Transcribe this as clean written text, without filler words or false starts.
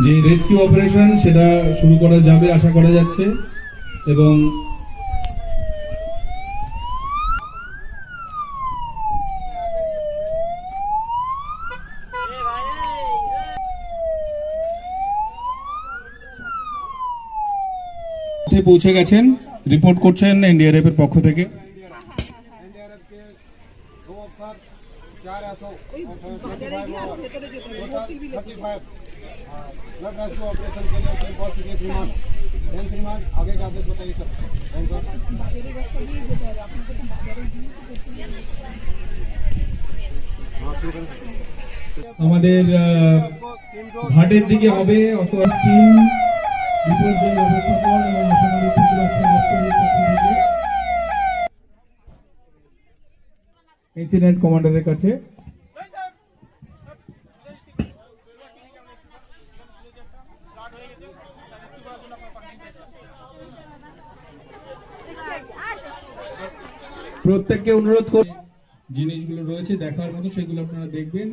যে rescue operation সেটা শুরু করা যাবে আশা করা যাচ্ছে। এবং পৌঁছে গেছেন, রিপোর্ট করছেন এনডিআরএফ এর পক্ষ থেকে। আমাদের ঘাটের দিকে হবে অত টিম বিপর্যয় ব্যবস্থাপনা এবং অসামরিক প্রতিরক্ষা দপ্তরের পক্ষ থেকে ইনসিডেন্ট কমান্ডারের কাছে। প্রত্যেককে অনুরোধ করি জিনিসগুলো রয়েছে দেখার মতো সেগুলো আপনারা দেখবেন।